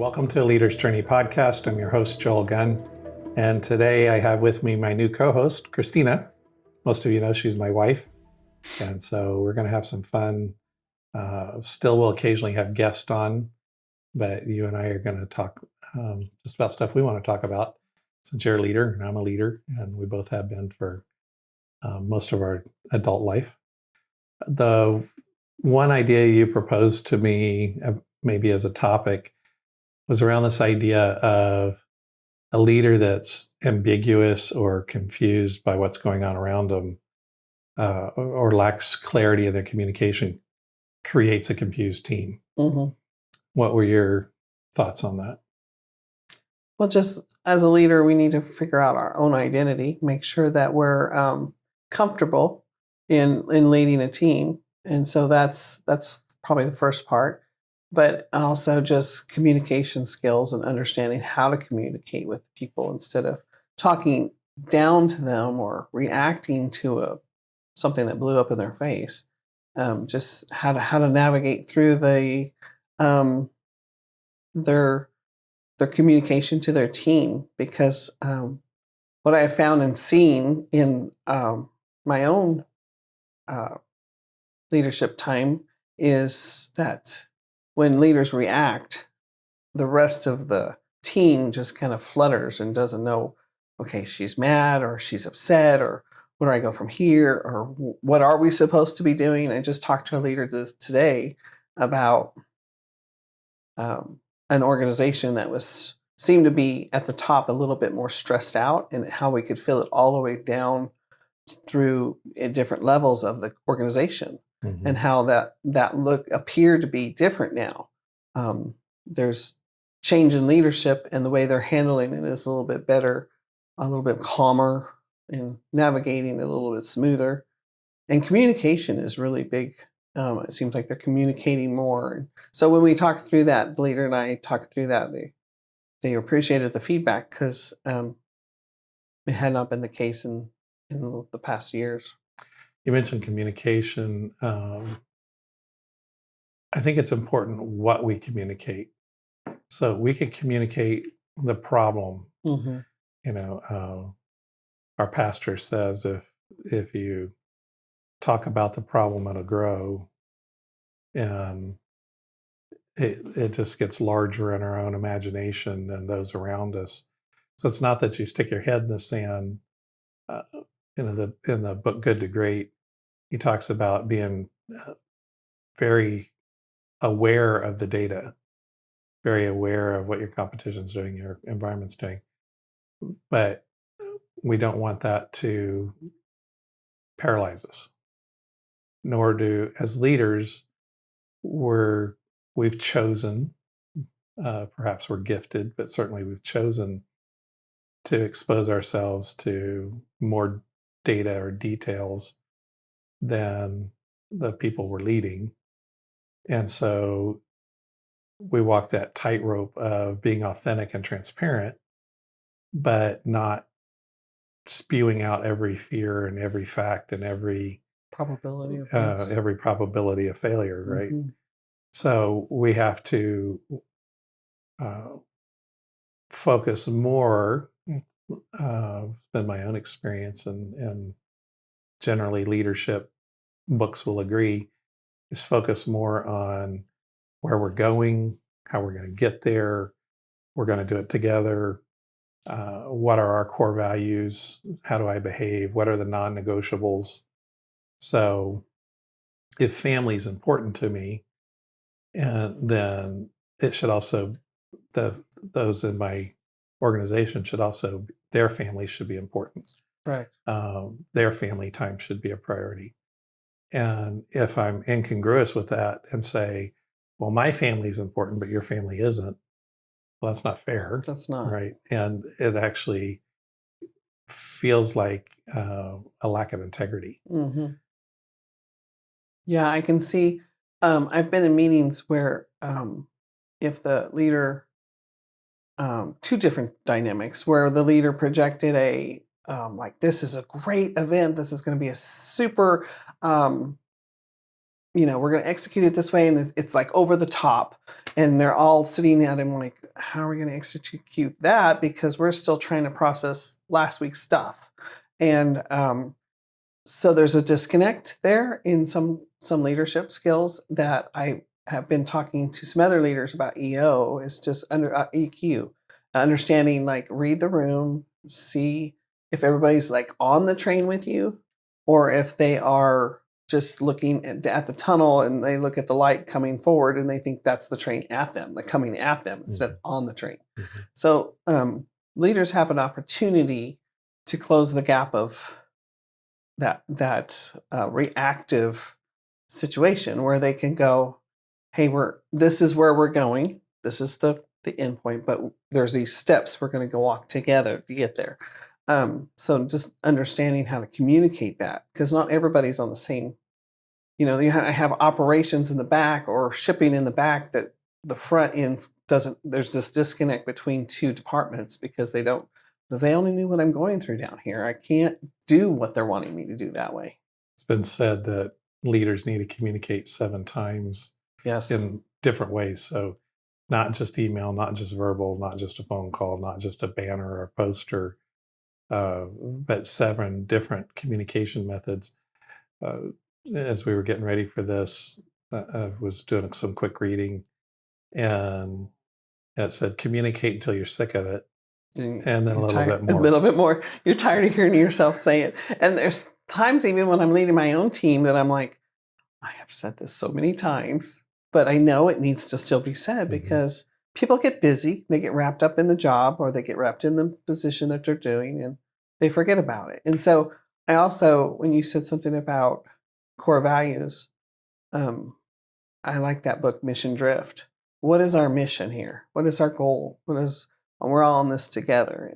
Welcome to Leader's Journey podcast. I'm your host, Joel Gunn. And today I have with me my new co-host, Christina. Most of you know she's my wife. And so we're going to have some fun. Still will occasionally have guests on, but you and I are going to talk just about stuff we want to talk about since you're a leader and I'm a leader, and we both have been for most of our adult life. The one idea you proposed to me, maybe as a topic, was around this idea of a leader that's ambiguous or confused by what's going on around them, or lacks clarity in their communication, creates a confused team. Mm-hmm. What were your thoughts on that? Well, just as a leader, we need to figure out our own identity, make sure that we're comfortable in leading a team, and so that's probably the first part. But also just communication skills and understanding how to communicate with people instead of talking down to them or reacting to something that blew up in their face. Just how to navigate through their communication to their team, because what I have found and seen in my own leadership time is that when leaders react, the rest of the team just kind of flutters and doesn't know, okay, she's mad or she's upset, or where do I go from here, or what are we supposed to be doing? I just talked to a leader today about an organization that seemed to be at the top a little bit more stressed out, and how we could feel it all the way down through different levels of the organization. Mm-hmm. And how that look appeared to be different now. There's change in leadership, and the way they're handling it is a little bit better, a little bit calmer, and navigating it a little bit smoother. And communication is really big. It seems like they're communicating more. So when we talked through that, the leader and I talked through that, they appreciated the feedback, because it had not been the case in the past years. You mentioned communication. I think it's important what we communicate. So we could communicate the problem. Mm-hmm. Our pastor says if you talk about the problem, it'll grow. It just gets larger in our own imagination and those around us. So it's not that you stick your head in the sand. In the book Good to Great, he talks about being very aware of the data, very aware of what your competition's doing, your environment's doing. But we don't want that to paralyze us. Nor as leaders, we've chosen, perhaps we're gifted, but certainly we've chosen to expose ourselves to more data or details than the people we're leading. And so we walk that tightrope of being authentic and transparent, but not spewing out every fear and every fact and every Probability of failure, right? Mm-hmm. So we have to focus more, than my own experience, and generally leadership books will agree, is focus more on where we're going, how we're going to get there, we're going to do it together, what are our core values, how do I behave, what are the non-negotiables. So if family is important to me, and then it should also, those in my organization should also, their family should be important. Right. Their family time should be a priority. And if I'm incongruous with that and say, well, my family is important, but your family isn't, well, that's not fair. That's not. Right. And it actually feels like a lack of integrity. Mm-hmm. Yeah, I can see. I've been in meetings where if the leader, two different dynamics, where the leader projected like, this is a great event, this is going to be a super we're going to execute it this way, and it's like over the top, and they're all sitting at him like, how are we going to execute that, because we're still trying to process last week's stuff. And so there's a disconnect there in some leadership skills that I have been talking to some other leaders about. EO is just under EQ, understanding, like, read the room, see if everybody's like on the train with you, or if they are just looking at the tunnel and they look at the light coming forward and they think that's the train at them, like coming at them instead of on the train. So leaders have an opportunity to close the gap of that reactive situation, where they can go, hey, this is where we're going, this is the end point, but there's these steps we're going to go walk together to get there. So just understanding how to communicate that, because not everybody's on the same, I have operations in the back or shipping in the back that the front end doesn't, there's this disconnect between two departments because they only knew what I'm going through down here. I can't do what they're wanting me to do that way. It's been said that leaders need to communicate 7 times in different ways. So not just email, not just verbal, not just a phone call, not just a banner or a poster, but 7 different communication methods. As we were getting ready for this, I was doing some quick reading, and it said, communicate until you're sick of it. And then a little bit more. You're tired of hearing yourself say it. And there's times even when I'm leading my own team that I'm like, I have said this so many times, but I know it needs to still be said, because people get busy, they get wrapped up in the job, or they get wrapped in the position that they're doing, and they forget about it. And so I also, when you said something about core values, I like that book, Mission Drift. What is our mission here? What is our goal? We're all in this together.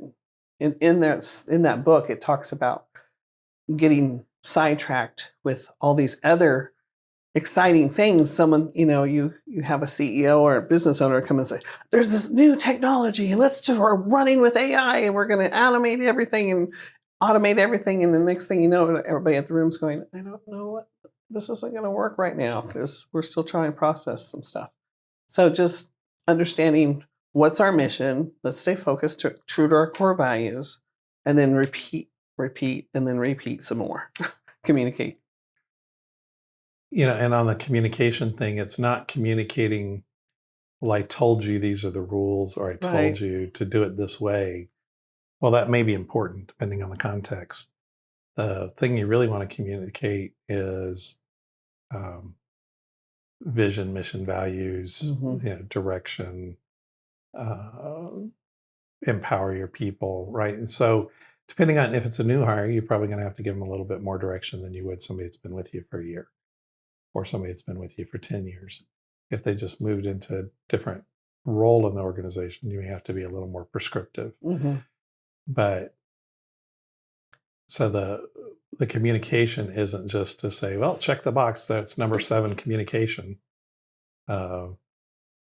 And in that book, it talks about getting sidetracked with all these other exciting things. Someone, you have a CEO or a business owner come and say, there's this new technology, and we're running with AI, and we're going to animate everything and automate everything. And the next thing you know, everybody at the room's going, I don't know what, this isn't going to work right now, because we're still trying to process some stuff. So just understanding what's our mission, let's stay focused, true to our core values, and then repeat, and then repeat some more. Communicate. And on the communication thing, it's not communicating, well, I told you these are the rules, or I told you to do it this way. Well, that may be important depending on the context. The thing you really want to communicate is vision, mission, values, direction, empower your people, right? And so depending on if it's a new hire, you're probably going to have to give them a little bit more direction than you would somebody that's been with you for a year, or somebody that's been with you for 10 years. If they just moved into a different role in the organization, you may have to be a little more prescriptive. But so the communication isn't just to say, well, check the box, that's number 7 communication.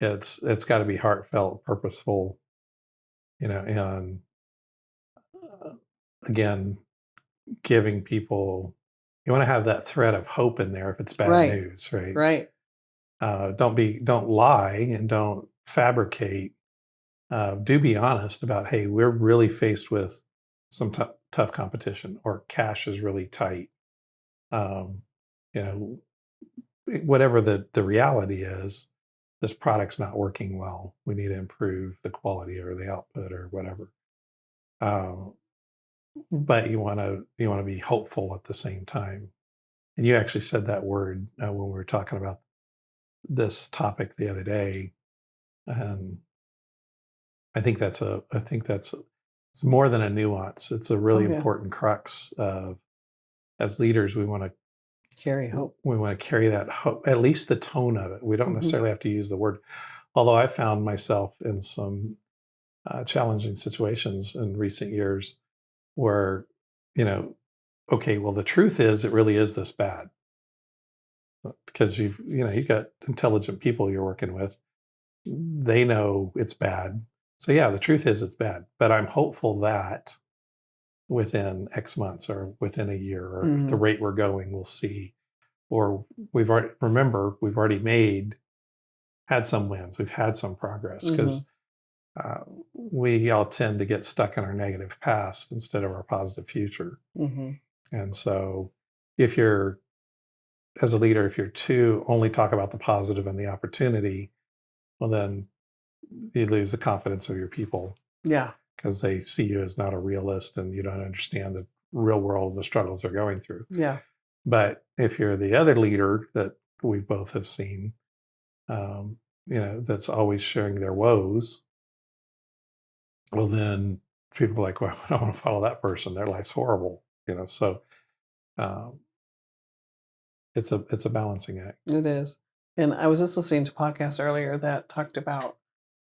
It's got to be heartfelt, purposeful, and again, giving people, you want to have that thread of hope in there if it's bad news, right? Right. Don't lie and don't fabricate. Do be honest about, hey, we're really faced with some tough competition, or cash is really tight. Whatever the reality is, this product's not working well. We need to improve the quality or the output or whatever. But you want to be hopeful at the same time. And you actually said that word when we were talking about this topic the other day. I think it's more than a nuance. It's a really important crux of, as leaders, we want to carry hope. We want to carry that hope, at least the tone of it. We don't necessarily have to use the word. Although I found myself in some challenging situations in recent years where, okay, well, the truth is, it really is this bad. Because you've got intelligent people you're working with. They know it's bad. So yeah, the truth is it's bad. But I'm hopeful that within X months or within a year or the rate we're going, we'll see or we've already had some wins, we've had some progress, because we all tend to get stuck in our negative past instead of our positive future. And so if you're, as a leader, if you're to only talk about the positive and the opportunity, well, then you lose the confidence of your people. Yeah. Because they see you as not a realist and you don't understand the real world, the struggles they're going through. Yeah. But if you're the other leader that we both have seen, that's always sharing their woes, well, then people are like, well, I don't want to follow that person. Their life's horrible. So um, it's a balancing act. It is. And I was just listening to a podcast earlier that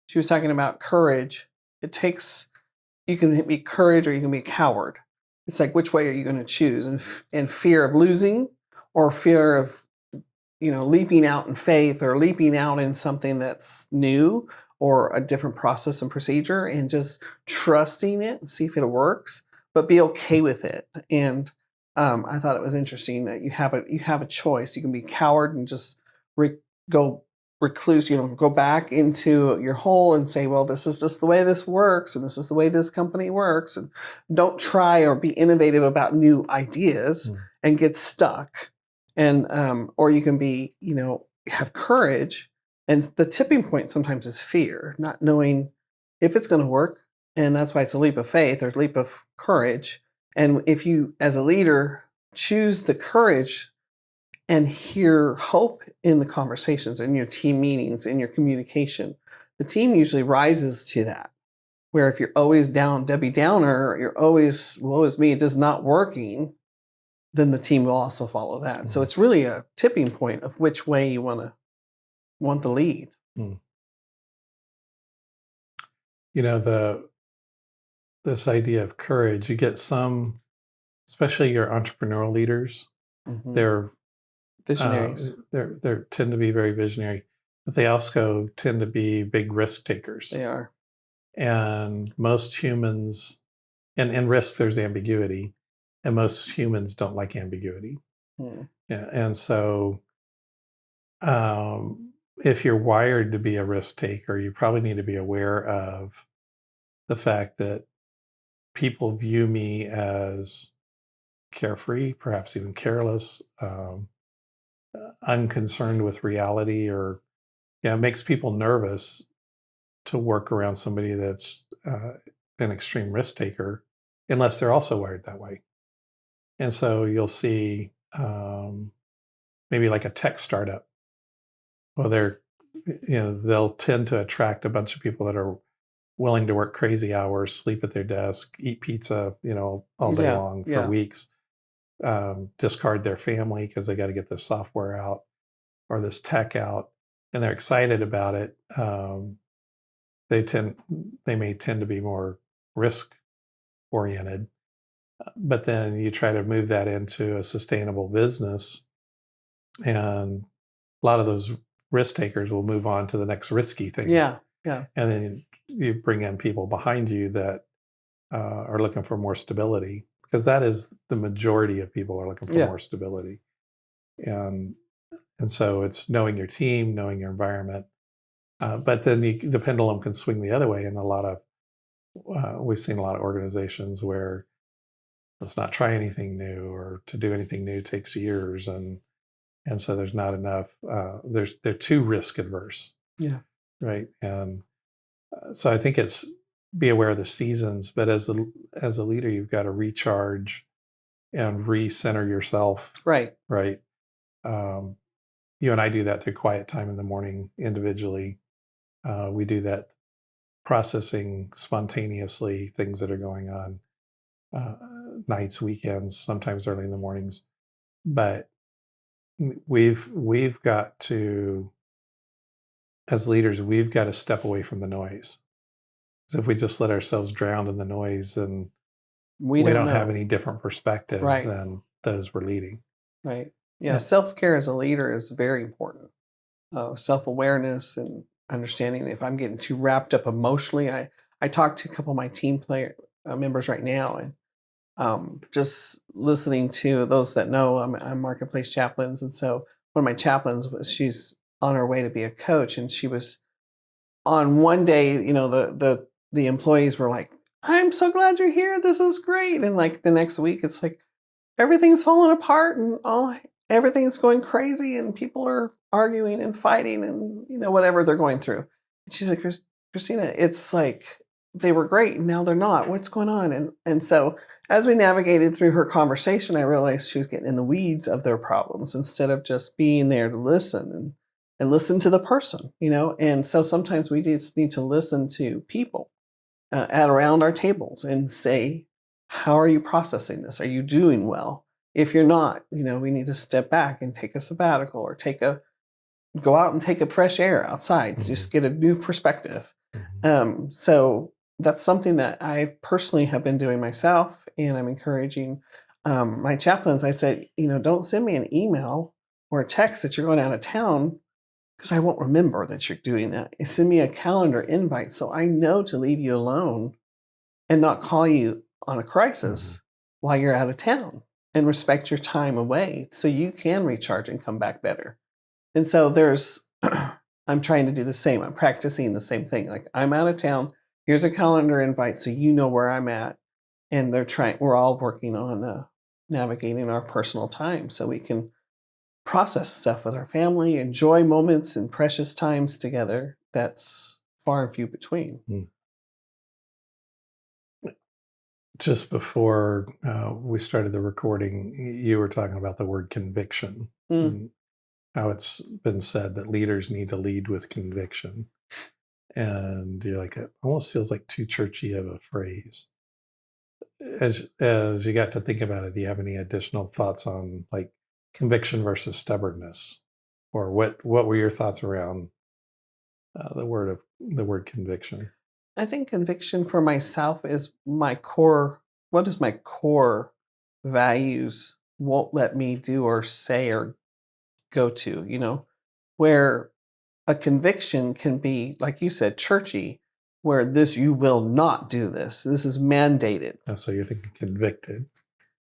she was talking about courage. You can be courage or you can be a coward. It's like, which way are you going to choose? And fear of losing, or fear of, leaping out in faith, or leaping out in something that's new or a different process and procedure, and just trusting it and see if it works, but be okay with it. And I thought it was interesting that you have a choice. You can be a coward and just go recluse, go back into your hole and say, well, this is just the way this works, and this is the way this company works, and don't try or be innovative about new ideas and get stuck. And or you can be, have courage. And the tipping point sometimes is fear, not knowing if it's going to work. And that's why it's a leap of faith or leap of courage. And if you, as a leader, choose the courage and hear hope in the conversations, in your team meetings, in your communication, the team usually rises to that. Where if you're always down, Debbie Downer, you're always, woe is me, it is not working, then the team will also follow that. So it's really a tipping point of which way you want the lead. This idea of courage, you get some, especially your entrepreneurial leaders, they're Visionaries. They tend to be very visionary, but they also tend to be big risk takers. They are. And most humans, and in risk, there's ambiguity, and most humans don't like ambiguity. Yeah, and so if you're wired to be a risk taker, you probably need to be aware of the fact that people view me as carefree, perhaps even careless, unconcerned with reality, or it makes people nervous to work around somebody that's an extreme risk taker, unless they're also wired that way. And so you'll see maybe like a tech startup. Well, they'll tend to attract a bunch of people that are willing to work crazy hours, sleep at their desk, eat pizza, all day long for weeks, discard their family because they got to get this software out or this tech out, and they're excited about it. They may tend to be more risk oriented, but then you try to move that into a sustainable business, and a lot of those risk takers will move on to the next risky thing. Yeah. And then you bring in people behind you that are looking for more stability, because that is the majority of people are looking for more stability. And so it's knowing your team, knowing your environment. But then the pendulum can swing the other way. And we've seen a lot of organizations where let's not try anything new, or to do anything new takes years. And so there's not enough, they're too risk adverse. Yeah. Right. And so I think it's be aware of the seasons, but as a leader, you've got to recharge and recenter yourself. Right. Right. You and I do that through quiet time in the morning individually. We do that processing spontaneously things that are going on, nights, weekends, sometimes early in the mornings. But we've got to, as leaders, we've got to step away from the noise. So if we just let ourselves drown in the noise, then we don't have any different perspectives than those we're leading. Right. Yeah. Self-care as a leader is very important. Self-awareness and understanding if I'm getting too wrapped up emotionally. I talked to a couple of my team members right now, and just listening to those that know I'm marketplace chaplains. And so one of my chaplains she's on her way to be a coach, and she was on one day, the employees were like, "I'm so glad you're here. This is great." And like the next week, it's like everything's falling apart and everything's going crazy and people are arguing and fighting and whatever they're going through. And she's like, Christina, it's like they were great and now they're not. What's going on? And so as we navigated through her conversation, I realized she was getting in the weeds of their problems instead of just being there to listen and listen to the person, And so sometimes we just need to listen to people at around our tables and say, how are you processing this? Are you doing well? If you're not, we need to step back and take a sabbatical or go out and take a fresh air outside, just get a new perspective. So that's something that I personally have been doing myself, and I'm encouraging my chaplains. I said, don't send me an email or a text that you're going out of town because I won't remember that you're doing that. Send me a calendar invite so I know to leave you alone and not call you on a crisis while you're out of town, and respect your time away so you can recharge and come back better. And so I'm trying to do the same. I'm practicing the same thing. Like, I'm out of town. Here's a calendar invite so you know where I'm at. And we're all working on navigating our personal time so we can process stuff with our family, enjoy moments and precious times together. That's far and few between. Just before we started the recording, you were talking about the word conviction and how it's been said that leaders need to lead with conviction. And you're like, it almost feels like too churchy of a phrase. As you got to think about it, do you have any additional thoughts on like conviction versus stubbornness? Or what were your thoughts around the word conviction? I think conviction for myself is my core. What is my core values won't let me do or say or go to, where a conviction can be, like you said, churchy, where you will not do this. This is mandated. Oh, so you're thinking convicted.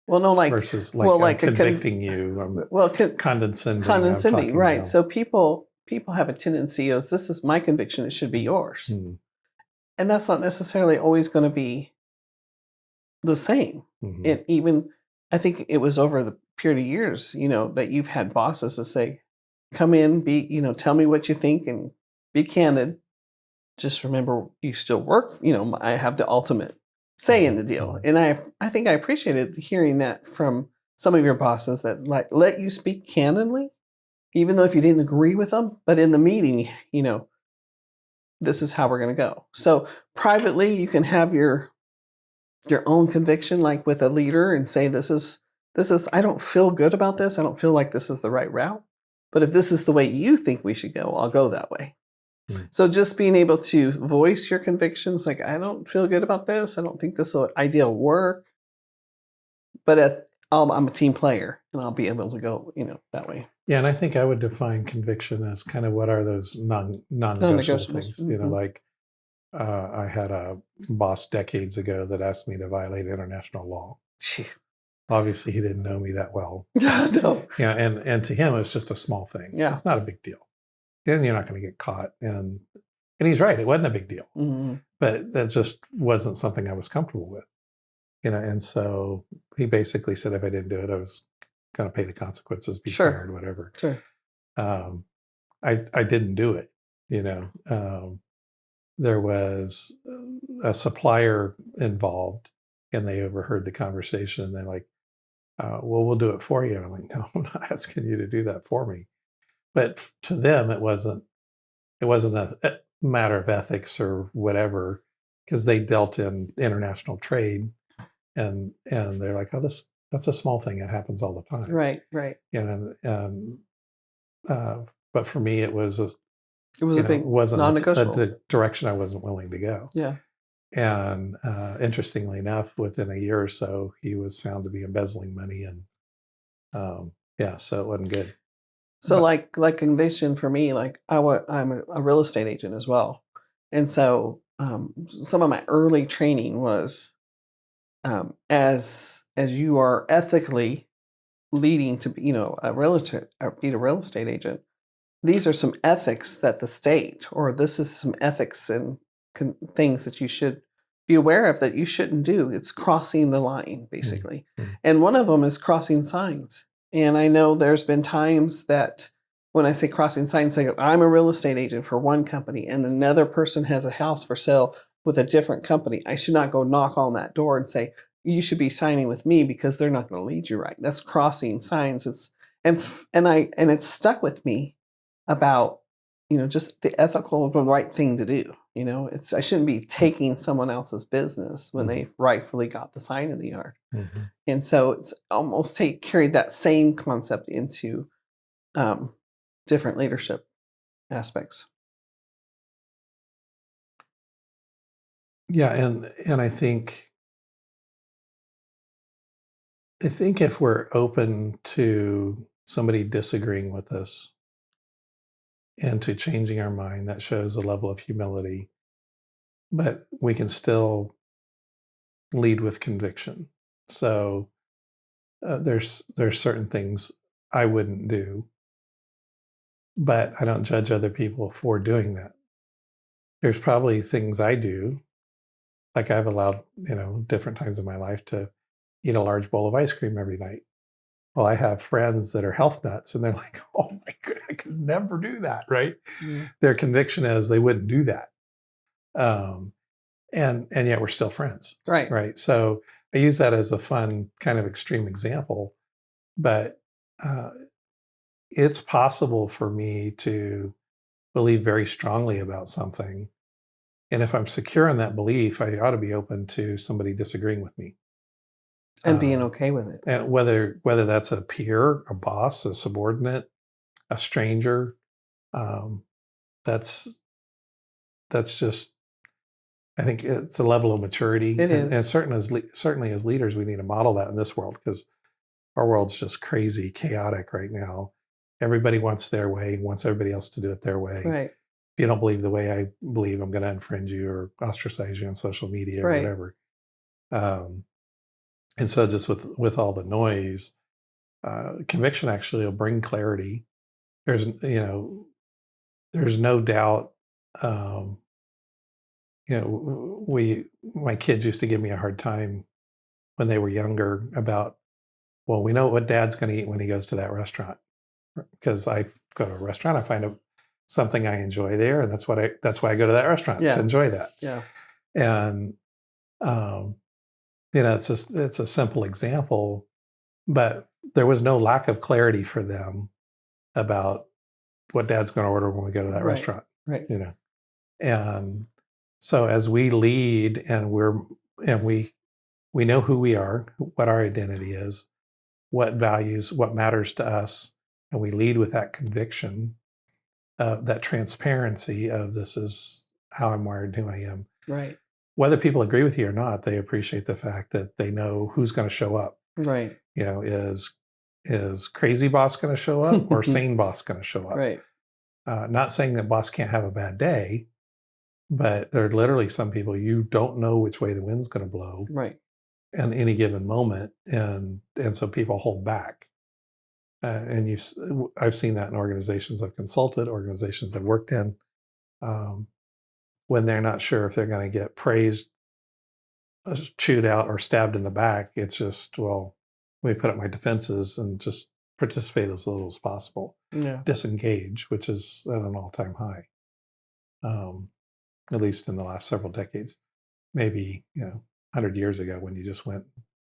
Well, no, like versus like convicting you. Condescending, right? So people have a tendency of, this is my conviction; it should be yours. And that's not necessarily always going to be the same. It even, I think it was over the period of years, that you've had bosses that say, come in, tell me what you think and be candid. Just remember, you still work. I have the ultimate say in the deal. And I think I appreciated hearing that from some of your bosses that let you speak candidly, even though if you didn't agree with them, but in the meeting, this is how we're going to go. So privately, you can have your own conviction, like with a leader, and say, this is, I don't feel good about this. I don't feel like this is the right route. But if this is the way you think we should go, I'll go that way. So just being able to voice your convictions, like, I don't feel good about this. I don't think this idea will work. But I'm a team player, and I'll be able to go, that way. Yeah, and I think I would define conviction as kind of what are those non-negotiable things. Like I had a boss decades ago that asked me to violate international law. Obviously, he didn't know me that well. No. Yeah, and to him, it's just a small thing. Yeah, it's not a big deal. And you're not going to get caught. And he's right; it wasn't a big deal. But that just wasn't something I was comfortable with. And so he basically said if I didn't do it, I was going to pay the consequences, be fired, whatever. Sure. I didn't do it. There was a supplier involved, and they overheard the conversation, and they're like, well, we'll do it for you. And I'm like, no, I'm not asking you to do that for me. But to them, it wasn't a matter of ethics or whatever, because they dealt in international trade, and they're like, oh, that's a small thing. It happens all the time. Right. But for me, it was a big non-negotiable. a direction I wasn't willing to go. Yeah. And interestingly enough, within a year or so, he was found to be embezzling money, and so it wasn't good. So like conviction for me, like I'm a real estate agent as well, and so some of my early training was as you are ethically leading to be, a realtor or be a real estate agent, these are some ethics that the state, or this is some ethics and things that you should be aware of that you shouldn't do. It's crossing the line, basically. Mm. And one of them is crossing signs. And I know there's been times that when I say crossing signs, like I'm a real estate agent for one company and another person has a house for sale with a different company. I should not go knock on that door and say, you should be signing with me because they're not going to lead you right. That's crossing signs. And it's stuck with me about, just the ethical, the right thing to do. I shouldn't be taking someone else's business when they rightfully got the sign in the yard. Mm-hmm. And so it's almost carried that same concept into different leadership aspects. Yeah, and I think if we're open to somebody disagreeing with us and to changing our mind, that shows a level of humility. But we can still lead with conviction. So there's certain things I wouldn't do, but I don't judge other people for doing that. There's probably things I do, like I've allowed, different times in my life to eat a large bowl of ice cream every night. Well, I have friends that are health nuts and they're like, oh my God, I could never do that, right? Yeah. Their conviction is they wouldn't do that. And yet we're still friends. Right. Right. So I use that as a fun kind of extreme example, but it's possible for me to believe very strongly about something. And if I'm secure in that belief, I ought to be open to somebody disagreeing with me. And being okay with it. And whether that's a peer, a boss, a subordinate, a stranger, that's just, I think it's a level of maturity. It and is. certainly as leaders, we need to model that in this world because our world's just crazy, chaotic right now. Everybody wants their way, wants everybody else to do it their way. Right. If you don't believe the way I believe, I'm going to unfriend you or ostracize you on social media or Right. whatever. And so just with all the noise, conviction actually will bring clarity. There's no doubt. My kids used to give me a hard time when they were younger about, well, we know what dad's going to eat when he goes to that restaurant. Because I go to a restaurant, I find something I enjoy there, and that's why I go to that restaurant, to enjoy that. Yeah. And it's a simple example, but there was no lack of clarity for them about what dad's going to order when we go to that restaurant. Right. And so as we lead and we know who we are, what our identity is, what values, what matters to us, and we lead with that conviction, that transparency of this is how I'm wired, who I am. Right. Whether people agree with you or not, they appreciate the fact that they know who's going to show up. Right. Is crazy boss going to show up or sane boss going to show up? Right. Not saying that boss can't have a bad day, but there are literally some people you don't know which way the wind's going to blow. Right. In any given moment, and so people hold back. And I've seen that in organizations I've consulted, organizations I've worked in, when they're not sure if they're going to get praised, chewed out, or stabbed in the back. It's just, well, let me put up my defenses and just participate as little as possible. Yeah. Disengage, which is at an all-time high, at least in the last several decades. Maybe 100 years ago when you just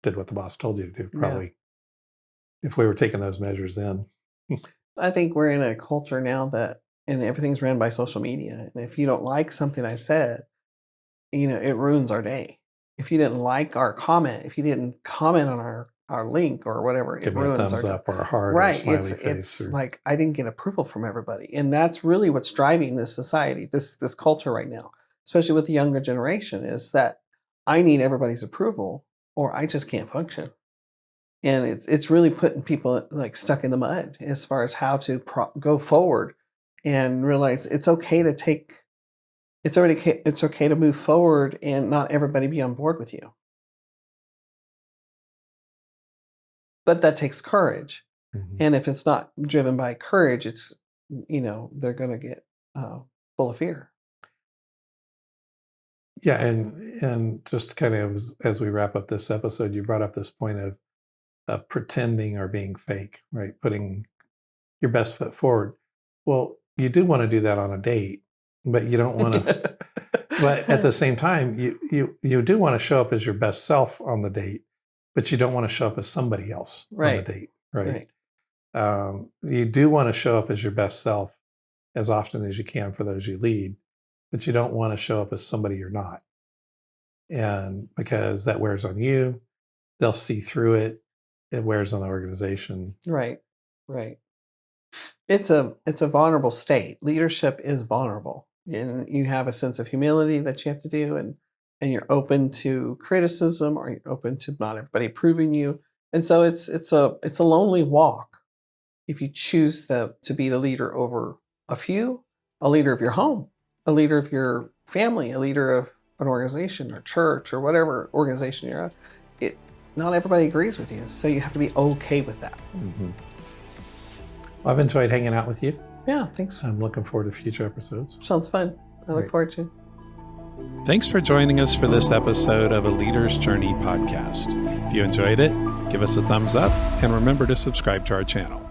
did what the boss told you to do. Probably, if we were taking those measures then. I think we're in a culture now and everything's ran by social media. And if you don't like something I said, it ruins our day. If you didn't like our comment, if you didn't comment on our link or whatever, Give it me ruins a thumbs up or a heart or a smiley face. It's like I didn't get approval from everybody. And that's really what's driving this society, this culture right now, especially with the younger generation, is that I need everybody's approval or I just can't function. And it's really putting people like stuck in the mud as far as how to go forward and realize it's okay to move forward and not everybody be on board with you. But that takes courage. Mhm. And if it's not driven by courage, it's, they're going to get full of fear. Yeah, and just kind of as we wrap up this episode, you brought up this point of pretending or being fake, right? Putting your best foot forward. Well, you do want to do that on a date, but you don't want to. But at the same time, you do want to show up as your best self on the date, but you don't want to show up as somebody else on the Right. date, right? Right. You do want to show up as your best self as often as you can for those you lead, but you don't want to show up as somebody you're not. And because that wears on you, they'll see through it. It wears on the organization. Right. Right. It's a vulnerable state. Leadership is vulnerable. And you have a sense of humility that you have to do, and you're open to criticism, or you're open to not everybody approving you. And so it's a lonely walk if you choose to be the leader over a few, a leader of your home, a leader of your family, a leader of an organization or church or whatever organization you're at. Not everybody agrees with you, so you have to be okay with that. Mm-hmm. Well, I've enjoyed hanging out with you. Yeah, thanks. I'm looking forward to future episodes. Sounds fun. I look forward to. Thanks for joining us for this episode of A Leader's Journey podcast. If you enjoyed it, give us a thumbs up and remember to subscribe to our channel.